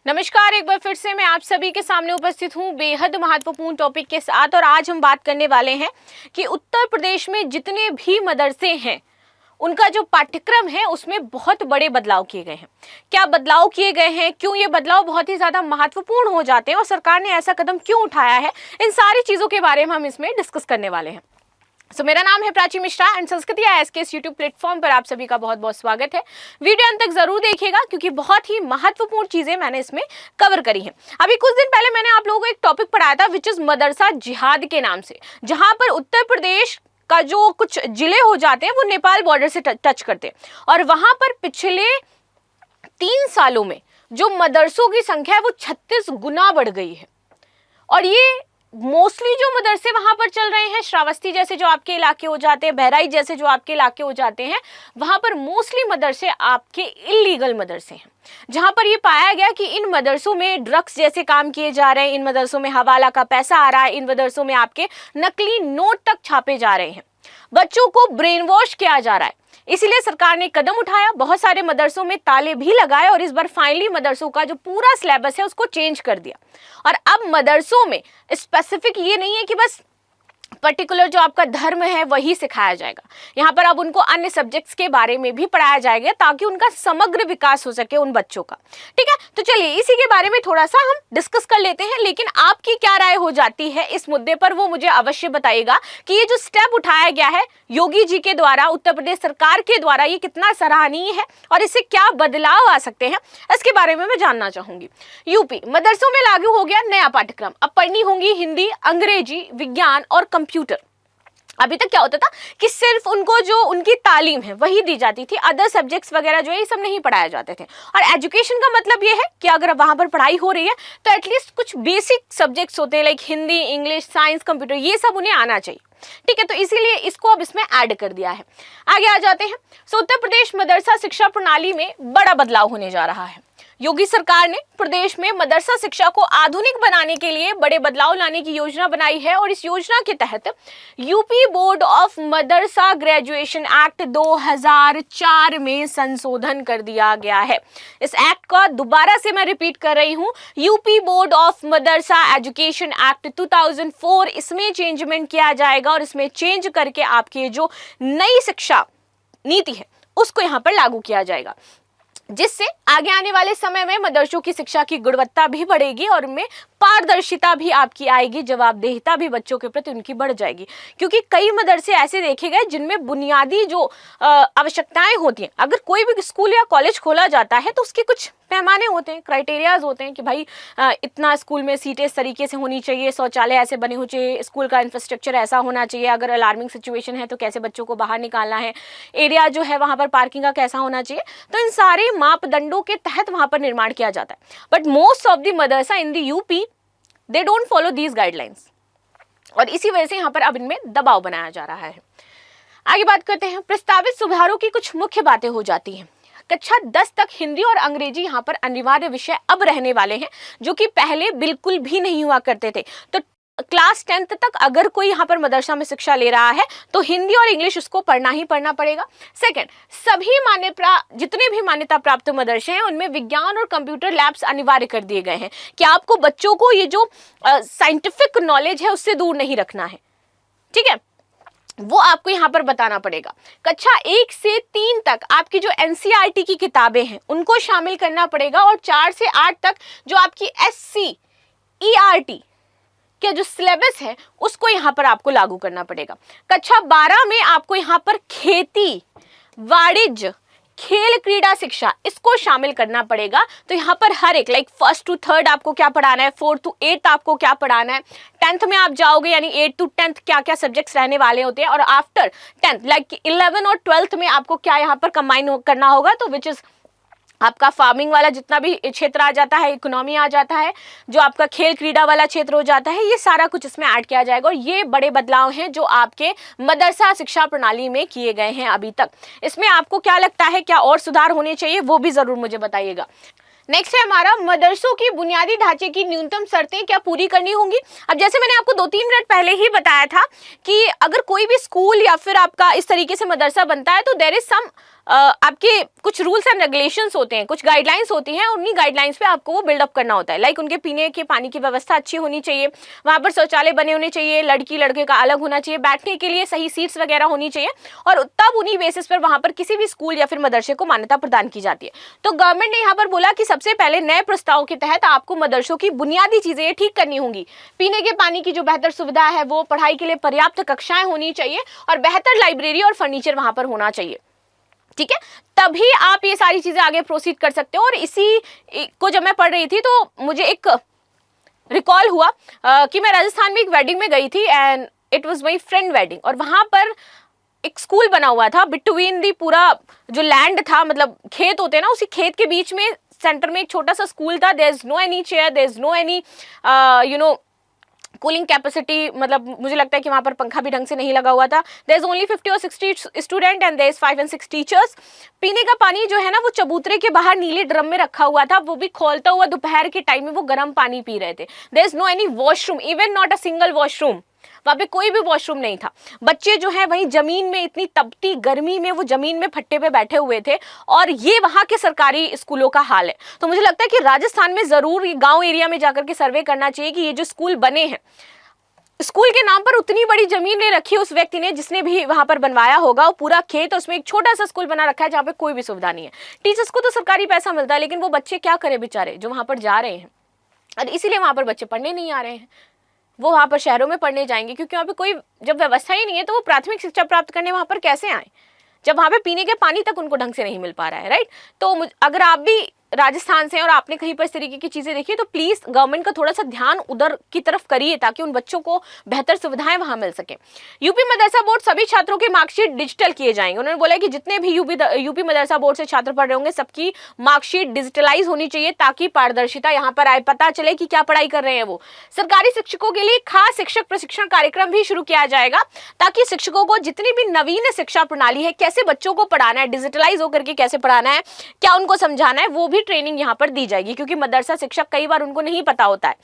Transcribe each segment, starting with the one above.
नमस्कार, एक बार फिर से मैं आप सभी के सामने उपस्थित हूँ बेहद महत्वपूर्ण टॉपिक के साथ। और आज हम बात करने वाले हैं कि उत्तर प्रदेश में जितने भी मदरसे हैं उनका जो पाठ्यक्रम है उसमें बहुत बड़े बदलाव किए गए हैं। क्या बदलाव किए गए हैं, क्यों ये बदलाव बहुत ही ज़्यादा महत्वपूर्ण हो जाते हैं और सरकार ने ऐसा कदम क्यों उठाया है, इन सारी चीज़ों के बारे में हम इसमें डिस्कस करने वाले हैं। मेरा नाम है प्राची मिश्रा एंड संस्कृति IAS के इस यूट्यूब प्लेटफॉर्म पर आप सभी का बहुत बहुत स्वागत है। वीडियो अंत तक जरूर देखिएगा क्योंकि बहुत ही महत्वपूर्ण चीजें मैंने इसमें कवर करी हैं। अभी कुछ दिन पहले मैंने आप लोगों को एक टॉपिक पढ़ाया था विच इज मदरसा जिहाद के नाम से, जहां पर उत्तर प्रदेश का जो कुछ जिले हो जाते हैं वो नेपाल बॉर्डर से टच करते हैं और वहां पर पिछले 3 सालों में जो मदरसों की संख्या है वो 36 गुना बढ़ गई है। और ये मोस्टली जो मदरसे वहां पर चल रहे हैं, श्रावस्ती जैसे जो आपके इलाके हो जाते हैं, बहराइच जैसे जो आपके इलाके हो जाते हैं, वहां पर मोस्टली मदरसे आपके इलीगल मदरसे हैं, जहां पर ये पाया गया कि इन मदरसों में ड्रग्स जैसे काम किए जा रहे हैं, इन मदरसों में हवाला का पैसा आ रहा है, इन मदरसों में आपके नकली नोट तक छापे जा रहे हैं, बच्चों को ब्रेन वॉश किया जा रहा है। इसीलिए सरकार ने कदम उठाया, बहुत सारे मदरसों में ताले भी लगाए और इस बार फाइनली मदरसों का जो पूरा सिलेबस है उसको चेंज कर दिया। और अब मदरसों में स्पेसिफिक ये नहीं है कि बस पर्टिकुलर जो आपका धर्म है वही सिखाया जाएगा, यहाँ पर अब उनको अन्य सब्जेक्ट्स के बारे में भी पढ़ाया जाएगा ताकि उनका समग्र विकास हो सके उन बच्चों का। ठीक है, तो चलिए इसी के बारे में थोड़ा सा हम डिस्कस कर लेते हैं। लेकिन आपकी क्या राय हो जाती है इस मुद्दे पर वो मुझे अवश्य बताइएगा कि ये जो स्टेप उठाया गया है योगी जी के द्वारा, उत्तर प्रदेश सरकार के द्वारा, ये कितना सराहनीय है और इससे क्या बदलाव आ सकते हैं, इसके बारे में मैं जानना चाहूंगी। यूपी मदरसों में लागू हो गया नया पाठ्यक्रम, अब पढ़नी होंगी हिंदी, अंग्रेजी, विज्ञान और कंप्यूटर। अभी तक क्या होता था कि सिर्फ उनको जो उनकी तालीम है वही दी जाती थी, अदर सब्जेक्ट्स वगैरह जो है ये सब नहीं पढ़ाए जाते थे। और एजुकेशन का मतलब ये है कि अगर वहां पर पढ़ाई हो रही है तो एटलीस्ट कुछ बेसिक सब्जेक्ट्स होते हैं like Hindi, English, science, computer, ये सब उन्हें आना चाहिए। ठीक है, तो इसीलिए इसको अब इसमें ऐड कर दिया है। आगे आ जाते हैं। उत्तर प्रदेश मदरसा शिक्षा प्रणाली में बड़ा बदलाव होने जा रहा है। योगी सरकार ने प्रदेश में मदरसा शिक्षा को आधुनिक बनाने के लिए बड़े बदलाव लाने की योजना बनाई है और इस योजना के तहत UP board of Madrasa graduation act 2004 में संशोधन कर दिया गया है। इस एक्ट का दोबारा से मैं रिपीट कर रही हूं, UP board of Madrasa education act 2004, इसमें चेंजमेंट किया जाएगा और इसमें चेंज करके आपकी जो नई शिक्षा नीति है उसको यहाँ पर लागू किया जाएगा, जिससे आगे आने वाले समय में मदरसों की शिक्षा की गुणवत्ता भी बढ़ेगी और उनमें पारदर्शिता भी आपकी आएगी, जवाबदेहिता भी बच्चों के प्रति उनकी बढ़ जाएगी। क्योंकि कई मदरसे ऐसे देखे गए जिनमें बुनियादी जो आवश्यकताएं होती हैं, अगर कोई भी स्कूल या कॉलेज खोला जाता है तो उसके कुछ पैमाने होते हैं, क्राइटेरियाज होते हैं कि भाई इतना स्कूल में सीटें इस तरीके से होनी चाहिए, शौचालय ऐसे बने होने चाहिए, स्कूल का इंफ्रास्ट्रक्चर ऐसा होना चाहिए, अगर अलार्मिंग सिचुएशन है तो कैसे बच्चों को बाहर निकालना है, एरिया जो है वहाँ पर पार्किंग का कैसा होना चाहिए। तो इन सारे मापदंडों के तहत वहाँ पर निर्माण किया जाता है। But most of the Madrasa in the UP they don't follow these guidelines और इसी वजह से यहाँ पर अब इनमें दबाव बनाया जा रहा है। आगे बात करते हैं। प्रस्तावित सुधारों की कुछ मुख्य बातें हो जाती हैं। कक्षा 10 तक हिंदी और अंग्रेजी यहाँ पर अनिवार्य विषय अब रहने वाले हैं, जो कि पहले बिल्कुल भी नहीं हुआ करते थे। तो क्लास 10th तक अगर कोई यहाँ पर मदरसा में शिक्षा ले रहा है तो हिंदी और इंग्लिश उसको पढ़ना ही पढ़ना पड़ेगा। सेकंड, सभी जितने भी मान्यता प्राप्त मदरसे हैं उनमें विज्ञान और कंप्यूटर लैब्स अनिवार्य कर दिए गए हैं कि आपको बच्चों को ये जो साइंटिफिक नॉलेज है उससे दूर नहीं रखना है। ठीक है, वो आपको यहाँ पर बताना पड़ेगा। कक्षा 1 से 3 तक आपकी जो NCERT की किताबें हैं उनको शामिल करना पड़ेगा और 4 से 8 तक जो आपकी SCERT क्या जो सिलेबस है उसको यहाँ पर आपको लागू करना पड़ेगा। कक्षा 12 में आपको यहाँ पर खेती, वाणिज्य, खेल, क्रीड़ा शिक्षा इसको शामिल करना पड़ेगा। तो यहाँ पर हर एक लाइक 1st to 3rd आपको क्या पढ़ाना है, 4th to 8th आपको क्या पढ़ाना है, 10th में आप जाओगे यानी 8th to 10th क्या क्या सब्जेक्ट्स रहने वाले होते हैं, और आफ्टर 10th लाइक 11 और 12th में आपको क्या यहाँ पर कंबाइन करना होगा। तो विच इज आपका फार्मिंग वाला जितना भी क्षेत्र आ जाता है, इकोनॉमी आ जाता है, जो आपका खेल क्रीड़ा वाला क्षेत्र हो जाता है, ये सारा कुछ इसमें ऐड किया जाएगा। और ये बड़े बदलाव हैं जो आपके मदरसा शिक्षा प्रणाली में किए गए हैं अभी तक। इसमें आपको क्या लगता है, क्या और सुधार होने चाहिए, वो भी जरूर मुझे बताइएगा। नेक्स्ट है हमारा मदरसों की बुनियादी ढांचे की न्यूनतम शर्तें क्या पूरी करनी होंगी। अब जैसे मैंने आपको 2-3 मिनट पहले ही बताया था कि अगर कोई भी स्कूल या फिर आपका इस तरीके से मदरसा बनता है तो देयर इज सम आपके कुछ रूल्स एंड रेगुलेशंस होते हैं, कुछ गाइडलाइंस होती हैं, उन्हीं गाइडलाइंस पे आपको वो बिल्डअप करना होता है। लाइक उनके पीने के पानी की व्यवस्था अच्छी होनी चाहिए, वहाँ पर शौचालय बने होने चाहिए, लड़की लड़के का अलग होना चाहिए, बैठने के लिए सही सीट्स वगैरह होनी चाहिए, और तब उन्हीं बेसिस पर वहाँ पर किसी भी स्कूल या फिर मदरसे को मान्यता प्रदान की जाती है। तो गवर्नमेंट ने यहाँ पर बोला कि सबसे पहले नए प्रस्ताव के तहत आपको मदरसों की बुनियादी चीजें ठीक करनी होंगी। पीने के पानी की जो बेहतर सुविधा है वो, पढ़ाई के लिए पर्याप्त कक्षाएं होनी चाहिए, और बेहतर लाइब्रेरी और फर्नीचर वहां पर होना चाहिए। ठीक है, तभी आप ये सारी चीजें आगे प्रोसीड कर सकते हो। और इसी को जब मैं पढ़ रही थी तो मुझे एक रिकॉल हुआ कि मैं राजस्थान में एक वेडिंग में गई थी, and it was my friend wedding, और वहां पर एक स्कूल बना हुआ था बिटवीन दी, पूरा जो लैंड था, मतलब खेत होते हैं ना, उसी खेत के बीच में सेंटर में एक छोटा सा स्कूल था। There is no any chair, there is no any cooling capacity, मतलब मुझे लगता है कि वहां पर पंखा भी ढंग से नहीं लगा हुआ था। देयर इज ओनली 50 और 60 student and there is 5 and 6 teachers. पीने का पानी जो है ना वो चबूतरे के बाहर नीले ड्रम में रखा हुआ था, वो भी खोलता हुआ दोपहर के टाइम में वो गर्म पानी पी रहे थे। There is no any washroom, even not a single washroom, वहां पे कोई भी वॉशरूम नहीं था। बच्चे जो है वहीं जमीन में, इतनी तपती गर्मी में वो जमीन में फट्टे पे बैठे हुए थे, और ये वहां के सरकारी स्कूलों का हाल है। तो मुझे लगता है कि राजस्थान में जरूर गांव एरिया में जाकर के सर्वे करना चाहिए कि ये जो स्कूल बने हैं, स्कूल के नाम पर उतनी बड़ी जमीन ले रखी है उस व्यक्ति ने जिसने भी वहां पर बनवाया होगा, वो पूरा खेत, उसमें एक छोटा सा स्कूल बना रखा है जहाँ पे कोई भी सुविधा नहीं है। टीचर्स को तो सरकारी पैसा मिलता है, लेकिन वो बच्चे क्या करें बेचारे जो वहां पर जा रहे हैं, और इसीलिए वहां पर बच्चे पढ़ने नहीं आ रहे हैं। वो वहां पर शहरों में पढ़ने जाएंगे, क्योंकि वहां पे कोई जब व्यवस्था ही नहीं है तो वो प्राथमिक शिक्षा प्राप्त करने वहां पर कैसे आए, जब वहां पे पीने के पानी तक उनको ढंग से नहीं मिल पा रहा है, राइट। तो अगर आप भी राजस्थान से और आपने कहीं पर इस तरीके की चीजें देखी, तो प्लीज गवर्नमेंट का थोड़ा सा ध्यान उधर की तरफ करिए, ताकि उन बच्चों को बेहतर सुविधाएं वहां मिल सके। यूपी मदरसा बोर्ड सभी छात्रों के मार्कशीट डिजिटल किए जाएंगे। उन्होंने बोला कि जितने भी यूपी मदरसा बोर्ड से छात्र पढ़ रहे होंगे, सबकी मार्कशीट डिजिटलाइज होनी चाहिए, ताकि पारदर्शिता यहाँ पर आए, पता चले कि क्या पढ़ाई कर रहे हैं वो। सरकारी शिक्षकों के लिए खास शिक्षक प्रशिक्षण कार्यक्रम भी शुरू किया जाएगा, ताकि शिक्षकों को जितनी भी नवीन शिक्षा प्रणाली है, कैसे बच्चों को पढ़ाना है, डिजिटलाइज होकर के कैसे पढ़ाना है, क्या उनको समझाना है, वो भी ट्रेनिंग यहाँ पर दी जाएगी। क्योंकि मदरसा शिक्षक कई बार उनको नहीं पता होता है,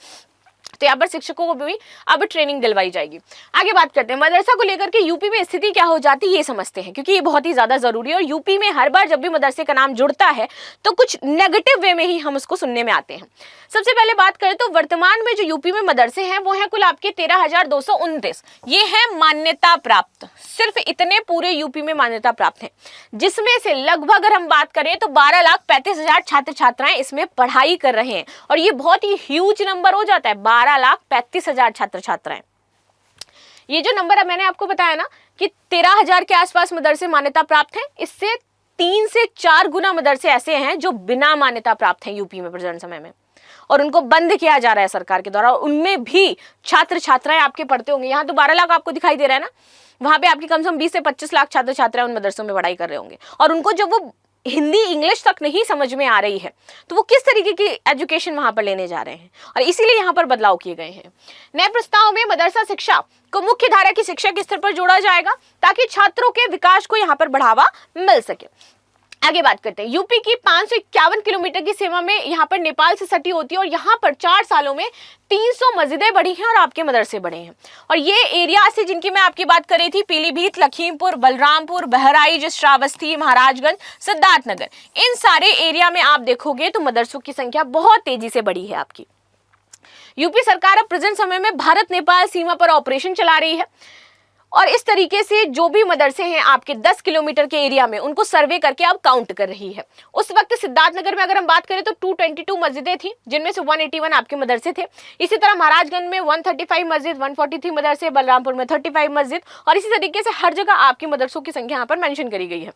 तो यहाँ पर शिक्षकों को भी अब ट्रेनिंग दिलवाई जाएगी। आगे बात करते हैं मदरसा को लेकर के यूपी में स्थिति क्या हो जाती है, ये समझते हैं, क्योंकि ये बहुत ही ज्यादा जरूरी है। और यूपी में हर बार जब भी मदरसे का नाम जुड़ता है तो कुछ नेगेटिव वे में ही हम उसको सुनने में आते हैं। सबसे पहले बात करें तो वर्तमान में जो यूपी में मदरसे हैं वो हैं कुल आपके 13,229। ये है मान्यता प्राप्त, सिर्फ इतने पूरे यूपी में मान्यता प्राप्त हैं, जिसमें से लगभग अगर हम बात करें तो 12,35,000 छात्र छात्राएं इसमें पढ़ाई कर रहे हैं। और ये बहुत ही ह्यूज नंबर हो जाता है, 12,35,000 छात्र छात्राएं। ये जो नंबर अब मैंने आपको बताया ना कि 13,000 के आसपास मदरसे मान्यता प्राप्त हैं, इससे 3 से 4 गुना मदरसे ऐसे हैं जो बिना मान्यता प्राप्त हैं यूपी में प्रेजेंट समय में, और उनको बंद किया जा रहा है सरकार के द्वारा। उनमें भी छात्र छात्राएं आपके पढ़ते होंगे। यहाँ तो 12 लाख आपको दिखाई दे रहा है ना, वहां पे आपकी कम से कम 20 से 25 लाख छात्र छात्राएं उन मदरसों में पढ़ाई कर रहे होंगे। और उनको जब वो हिंदी इंग्लिश तक नहीं समझ में आ रही है, तो वो किस तरीके की एजुकेशन वहां पर लेने जा रहे हैं, और इसीलिए यहाँ पर बदलाव किए गए हैं। नए प्रस्ताव में मदरसा शिक्षा को मुख्य धारा की शिक्षा के स्तर पर जोड़ा जाएगा, ताकि छात्रों के विकास को यहाँ पर बढ़ावा मिल सके। आगे बात करते हैं, यूपी की 551 किलोमीटर की सीमा में यहाँ पर नेपाल से सटी होती है, और यहाँ पर 4 सालों में 300 मस्जिदें बढ़ी हैं और आपके मदरसे बढ़े हैं। और ये एरिया से जिनकी मैं आपकी बात कर रही थी, पीलीभीत, लखीमपुर, बलरामपुर, बहराइच, श्रावस्ती, महाराजगंज, सिद्धार्थनगर, इन सारे एरिया में आप देखोगे तो मदरसों की संख्या बहुत तेजी से बढ़ी है आपकी। यूपी सरकार अब प्रेजेंट समय में भारत नेपाल सीमा पर ऑपरेशन चला रही है, और इस तरीके से जो भी मदरसे हैं आपके 10 किलोमीटर के एरिया में, उनको सर्वे करके अब काउंट कर रही है। उस वक्त सिद्धार्थनगर में अगर हम बात करें तो 222 मस्जिदें थी, जिनमें से 181 आपके मदरसे थे। इसी तरह महाराजगंज में 135 मस्जिद, 143 मदरसे, बलरामपुर में 35 मस्जिद, और इसी तरीके से हर जगह आपकी मदरसों की संख्या यहाँ पर मेंशन करी गई है।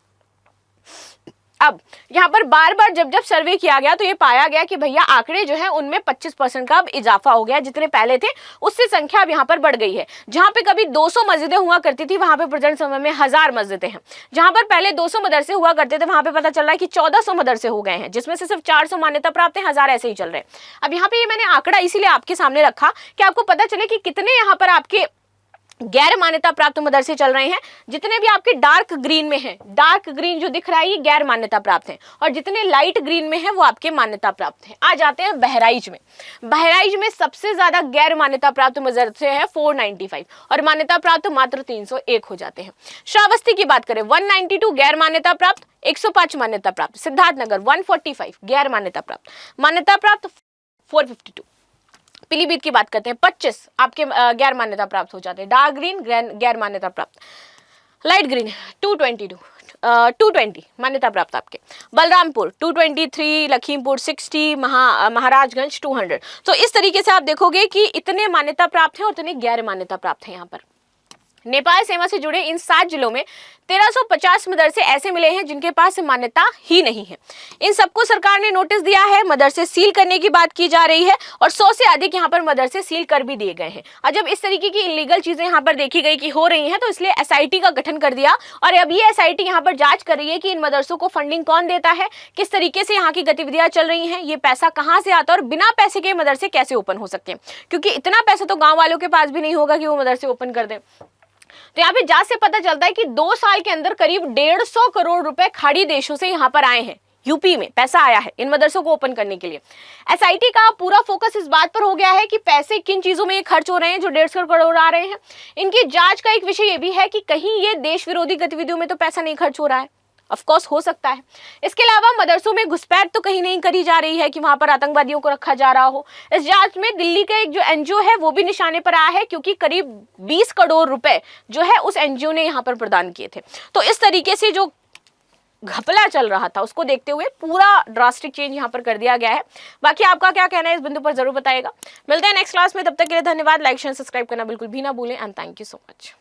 अब यहाँ पर बार बार जब जब सर्वे किया गया तो ये पाया गया कि भैया आंकड़े जो है उनमें 25% का अब इजाफा हो गया, जितने पहले थे उससे संख्या अब यहाँ पर बढ़ गई है। जहाँ पे कभी 200 मस्जिदें हुआ करती थी, वहां पे प्रेजेंट समय में 1000 मस्जिदें हैं। जहाँ पर पहले 200 मदरसे हुआ करते थे, वहां पे पता चल रहा है कि 1400 मदरसे हो गए हैं, जिसमें से सिर्फ 400 मान्यता प्राप्त है, 1000 ऐसे ही चल रहे हैं। अब यहाँ पे ये मैंने आंकड़ा इसीलिए आपके सामने रखा कि आपको पता चले कि कितने यहाँ पर आपके गैर मान्यता प्राप्त मदरसे चल रहे हैं। जितने भी आपके डार्क ग्रीन में हैं, डार्क ग्रीन जो दिख रहा है ये गैर मान्यता प्राप्त हैं, और जितने लाइट ग्रीन में हैं वो आपके मान्यता प्राप्त हैं। आ जाते हैं बहराइच में। बहराइच में सबसे ज्यादा गैर मान्यता प्राप्त मदरसे हैं 495, और मान्यता प्राप्त मात्र 301 हो जाते हैं। श्रावस्ती की बात करें 192 गैर मान्यता प्राप्त, 105 मान्यता प्राप्त। सिद्धार्थनगर 145 गैर मान्यता प्राप्त, मान्यता प्राप्त 452। पीलीभीत की बात करते हैं 25 आपके गैर मान्यता प्राप्त हो जाते हैं। डार्क ग्रीन गैर मान्यता प्राप्त, लाइट ग्रीन 220 मान्यता प्राप्त आपके। बलरामपुर 223, लखीमपुर 60, महाराजगंज 200। तो इस तरीके से आप देखोगे कि इतने मान्यता प्राप्त हैं और इतने गैर मान्यता प्राप्त हैं। यहाँ पर नेपाल सेवा से जुड़े इन 7 जिलों में 1350 मदरसे ऐसे मिले हैं जिनके पास मान्यता ही नहीं है। इन सबको सरकार ने नोटिस दिया है, मदरसे सील करने की बात की जा रही है, और 100 से अधिक यहाँ पर मदरसे सील कर भी दिए गए हैं। और जब इस तरीके की इलीगल चीजें यहाँ पर देखी गई कि हो रही हैं, तो इसलिए SIT का गठन कर दिया, और अब ये SIT यहाँ पर जांच कर रही है कि इन मदरसों को फंडिंग कौन देता है, किस तरीके से यहाँ की गतिविधियां चल रही हैं, ये पैसा कहाँ से आता है, और बिना पैसे के मदरसे कैसे ओपन हो सकते हैं, क्योंकि इतना पैसा तो गाँव वालों के पास भी नहीं होगा कि वो मदरसे ओपन कर दें। तो यहाँ पे जांच से पता चलता है कि 2 साल के अंदर करीब 150 करोड़ रुपए खाड़ी देशों से यहाँ पर आए हैं। यूपी में पैसा आया है इन मदरसों को ओपन करने के लिए। SIT का पूरा फोकस इस बात पर हो गया है कि पैसे किन चीजों में ये खर्च हो रहे हैं जो 150 करोड़ आ रहे हैं। इनकी जांच का एक विषय ये भी है कि कहीं ये देश विरोधी गतिविधियों में तो पैसा नहीं खर्च हो रहा है। ऑफ कोर्स हो सकता है। इसके अलावा मदरसों में घुसपैठ तो कहीं नहीं करी जा रही है कि वहां पर आतंकवादियों को रखा जा रहा हो। इस जांच में दिल्ली का एक जो NGO है वो भी निशाने पर आया है, क्योंकि करीब 20 करोड़ रुपए जो है उस NGO ने यहाँ पर प्रदान किए थे। तो इस तरीके से जो घपला चल रहा था उसको देखते हुए पूरा ड्रास्टिक चेंज यहाँ पर कर दिया गया है। बाकी आपका क्या कहना है इस बिंदु पर जरूर बताइएगा। मिलते हैं नेक्स्ट क्लास में, तब तक के लिए धन्यवाद। लाइक शेयर सब्सक्राइब करना बिल्कुल भी ना भूलें, and thank you so much.